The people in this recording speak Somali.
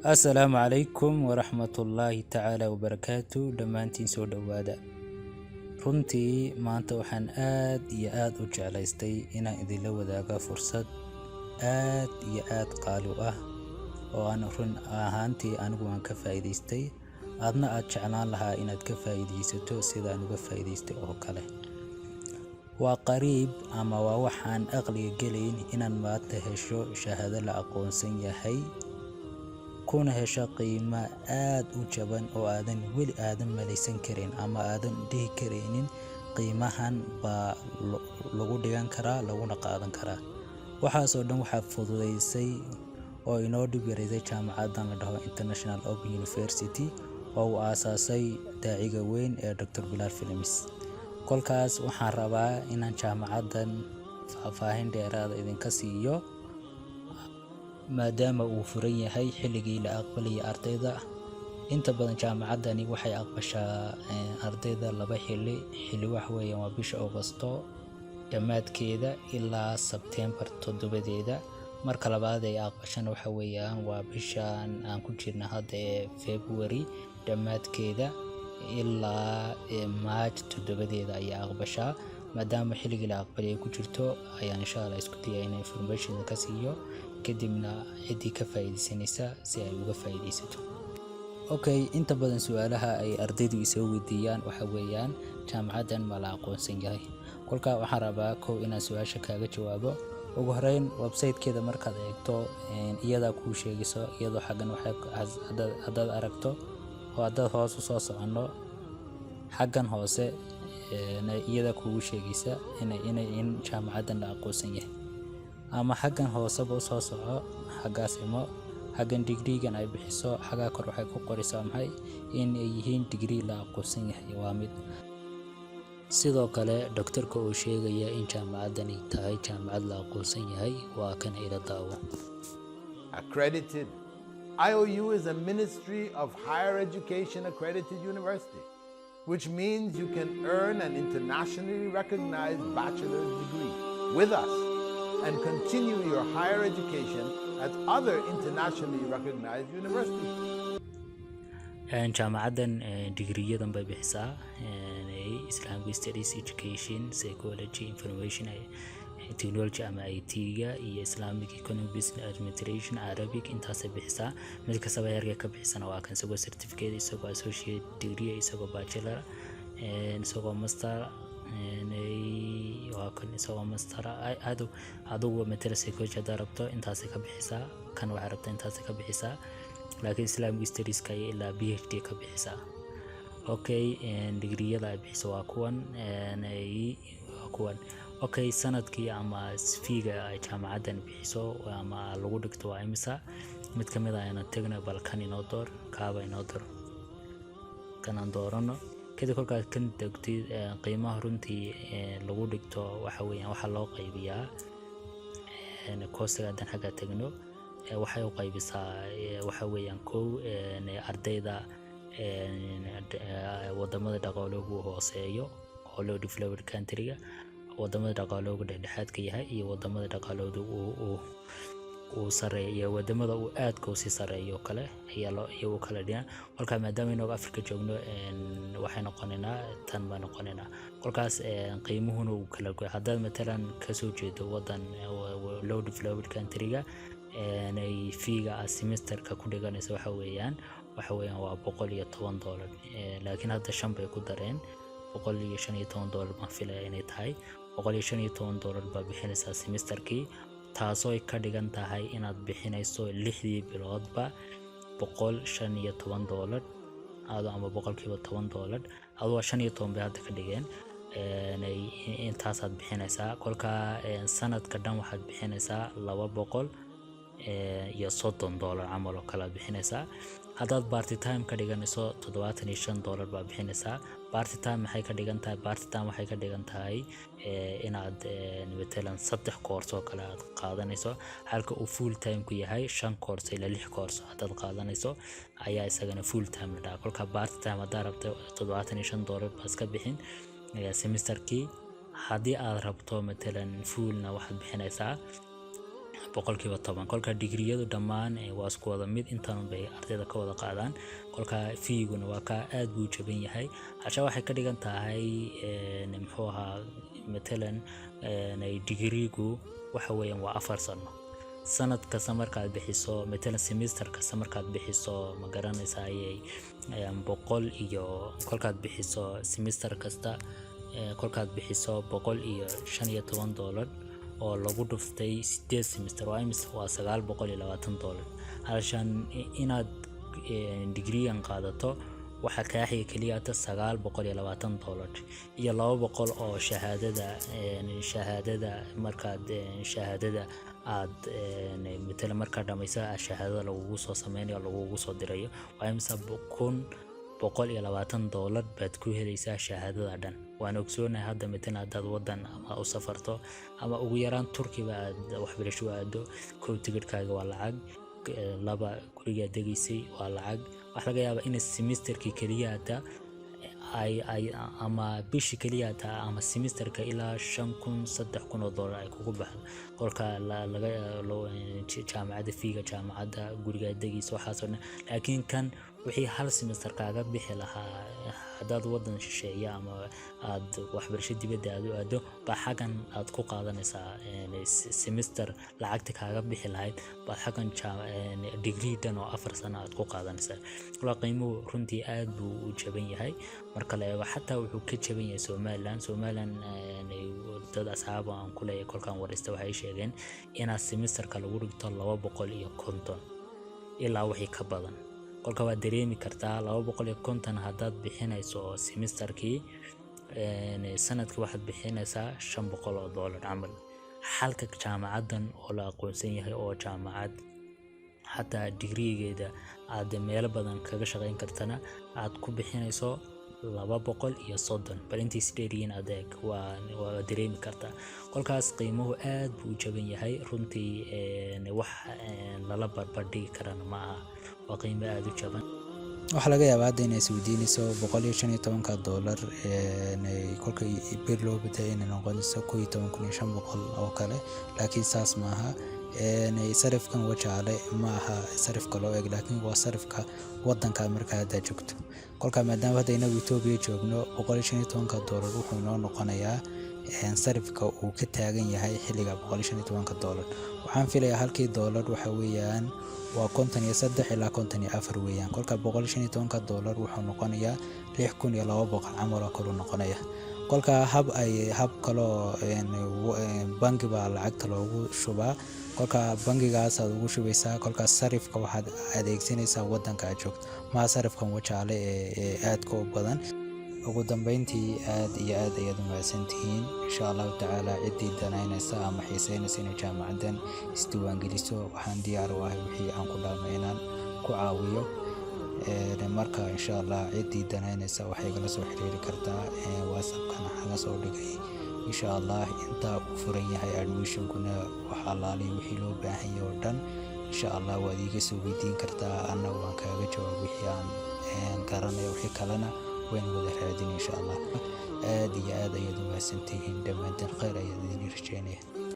Assalaamu calaykum waraxmatullaahi tacaala wabarakaatu dhammaantiin soo dhowaada. Runtii maanta waxaan aad iyo aad u jeclaystay inaan idinla wadaaga fursad aad iyo aad qaali u ah oo aan run ahaantii anigu aan ka faa'iidaystay, aadna aad jeclaan lahaa inaad ka faa'iidaysato sidaan uga faa'iidaystay oo kale. Waa qariib ama waa waxaan aqliga gelayn inaad maanta hesho shahaado la aqoonsan yahay, kuna hesho qiimo aad u jaban oo aadan malaysan karin ama aadan dhihi karaynin qiimahan baa lagu dhigan karaa laguna qaadan karaa. Waxaasoo dhan waxaa fududeysay oo inoo dhib yaraysay jaamacadan la dhaho International Open University oo uu aasaasay daaciga weyn ee Dr. Bilal Films. Kolkaas waxaan rabaa inaan jaamacadan faahfaahin dheeraada idinka siiyo, maadaama uu furan yahay xilligii la aqbalayay ardayda. Inta badan jaamacadani waxay aqbashaa ardayda laba xilli wax weeyaan waa bisha Augusto dhammaadkeeda ilaa September 7deeda. Marka labaad ay aqbashana waxa weeyaan waa bishan aan ku jirna hadda ee February dhammaadkeeda ilaa March 7deeda ayaa aqbashaa. Maadaama xilligii la aqbalay ay ku jirto ayaan insha Allah isku dayay inaan information ka siiyo, kadibna cidii ka faa'iideysanaysa si ay uga faa'iideysato. Inta badan su'aalaha ay ardaydu isoo weydiiyaan waxa weeyaan jaamacadan ma la aqoonsan yahay. Kolka waxaan rabaa inaan su'aasha kaaga jawaabo. Ugu horeyn website-keeda markaad eegto iyada kuu sheegayso, iyadoo xaggan haddaad aragto oo haddaad hoos u soo socono xaggan hoose iyada kugu sheegaysa in jaamacadan la aqoonsan yahay. Ama xaggan hooseba u soo soco, xaggaas imo, xaggan degree-gan ay bixiso, xagga kor waxay ku qoraysaa maxay in ay yihiin degree la aqoonsan yahay. Waa mid sidoo kale doctor-ka uu sheegaya in jaamacadani tahay jaamacad la aqoonsan yahay. Waa kan ila daawo. Accredited. IOU is a Ministry of Higher Education accredited university, which means you can earn an internationally recognized bachelor's degree with us and continue your higher education at other internationally recognized universities. jaamacadan digriyadan bay bixisaa Islamic Studies, Education, Psychology, Information Technology ama IT-ga iyo Islamic Economic Business Administration, Arabic intaasay bixisaa. mid kastaba heerka ka bixisana waa kan isagoo certificate, isagoo associate degree, isagoo bachelor, isagoo master, waa kan isagoo master. adigu matala psychology haddaad rabto intaasay ka bixisaa, kan waxaad rabta intaasay ka bixisaa, laakiin Islamic Studies-ka ay ilaa PhD ka bixisaa. Degree-yada ay bixiso waa kuwan. Sanadkii ama fee-ga ay jaamacadan bixiso ama lagu dhigto waa imisa. mid ka mid ah ayaan tagno, bal kan inoo door, kaaba inoo door, kan aan doorano. kadib kolkaad kan tagtid qiimaha runtii lagu dhigto waxa weeyaan waxa loo qaybiyaa course-ga. haddaan xagga tagno waxay u qaybisaa waxa weeyaan ardayda wadamada dhaqaaloogu hooseeyo oo loo developed country-ga, wadamada dhaqaaloogu dhexdhexaadka yahay, iyo wadamada dhaqaaloodu uu sareeyo iyo wadamada uu aadka u sii sareeyo kale ayaa u kala dhigan. kolka maadaama inooga Afrika joogno waxay noqonaynaa tan baa noqonaynaa. kolkaas qiimuhuna uu kala go'ay. haddaad matalan ka soo jeedo wadan low developed country-ga ay fee-ga semesterka ku dhiganaysa waxa weeyaan waa $110, laakiin hadda 5 bay ku dareen $115 baan filaya inay tahay. $115 baa bixinaysaa semesterkii, taasoo ay ka dhigan tahay inaad bixinayso 6 biloodba $115 ama $10 adoo 15 bay hadda ka dhigeen. intaasaad bixinaysaa. kolka sanadka dhan waxaad bixinaysaa $230 camal oo kala bixinaysaa. haddaad party time ka dhiganayso $75 baa bixinaysaa. party time maxay ka dhigan tahay? party time waxay ka dhigan tahay inaad matalan 3 course oo kale aad qaadanayso, halka uu full time ku yahay 5 course ilaa 6 course haddaad qaadanayso ayaa isagana full time la dhahaa. kolka party time haddaad rabto $75 baa iska bixin semesterkii. haddii aad rabto matalan fullna waxaad bixinaysaa boqolkiiba 10 kolka digriyadu dhammaan waa isku wada mid intaan bay ardayda ka wada qaadaan kolka fiiguna waa ka aad buu jaban yahay hasha waxay ka dhigan tahay muxuu ahaa matalan digrigu waxa weeyaan waa 4 sano sanad kasta markaad bixiso matalan semester kasta markaad bixiso ma garanaysaa ayay 100 iyo kolkaad bixiso semester kasta kolkaad bixiso $115 oo lagu dhuftay 8 semester waa $920 halshan inaad digriyan qaadato waxa ka xiga kaliya $920 iyo $200 oo shahaadada markaad shahaadada aad matalan markaad dhamayso shahaadada lagu soo sameeyo lagu soo dirayo waa $120 baad ku helaysaa shahaadada dhan waan ogsoonahay hadda matalan hadaad wadan ama u safarto ama ugu yaraan Turkiga aad waxbarasho aado koob tigidhkaaga waa lacag laba guriga degaysay waa lacag wax laga yaabaa in semesterkii kaliya ay ama bishii kaliya ama semesterka ilaa $5,000 ay kugu baxdo kolka laga jaamacada fiiga jaamacada guriga degaysay waxaas oo laakiin kan wixii hal semester kaaga bixi lahaa hadaad wadan shisheeye ama aad waxbarasho dibadda aado ba xagan aad ku qaadanaysaa semester lacagta kaaga bixi lahayd ba xagan degree dan oo 4 sano aad ku qaadanaysaa wala qiimuhu runtii aad buu u jaban yahay marka la eego xataa wuxuu ka jaban yahay Soomaaliland dad asxaab aan ku leeyahay kolkaan warista waxay sheegeen in semesterka lagu dhigto 250 ilaa wixii ka badan kolka waa dareemi kartaa 250 hadaad bixinayso semesterkii sanadkii waxaad bixinaysaa $500 camal halka jaamacadan oo la aqoonsan yahay oo jaamacad hataa digrigeeda aad meel badan kaga shaqeyn kartana aad ku bixinayso 230 bal intii sideedin adeeg waa dareemi kartaa kolkaas qiimuhu aad buu jaban yahay runtii wax lala barbardhigi karana ma aha waa qiimo aad u jaban waxa laga yaabaa inay isweydiinayso $115 kolka bir loo baday inay noqonayso $11,500 oo kale laakiin saas maaha sarifkan wajaale maaha sarifka loo eeg laakiin waa sarifka wadanka markaa hadda joogto kolka maadaama hadda inagu Itoobiya joogno $115 wuxuu noo noqonayaa sarifka uu ka taagan yahay xilliga $115 waxaan filayaa halkii dollar waxa weeyaan waa 53 ilaa 54 weeyaan kolka $115 wuxuu noqonayaa $6,200 camal oo kale noqonaya kolka hab kale bangi baa lacagta loogu shubaa kolka bangigaas aad ugu shubaysaa kolka sarifka waxaad adeegsanaysaa wadanka aad joogto ma sarifkan wajaale ee aad ka badan ugu dambeyntii aad iyo aad ayaad u mahadsantihiin insha Allah taala cidii danaynaysa ama xiiseynaysa in jaamacadan isdiiwaangeliso waxaan diyaar u ahay wixii aan ku dhaameynaan ku caawiyo marka insha Allah cidii danaynaysa waxay kala soo xiriiri kartaa WhatsApp-kana xaga soo dhigay insha Allah inta uu furan yahay admission-kuna waxa laali wixii loo baahan yahay oo dhan insha Allah waad iga soo weydiin kartaa anna waan kaaga jawaab wixii aan garanayo wixii kalena وين وذا راجين إن شاء الله. آدي آد يدو سنتين دمان خير يدين رجانيه.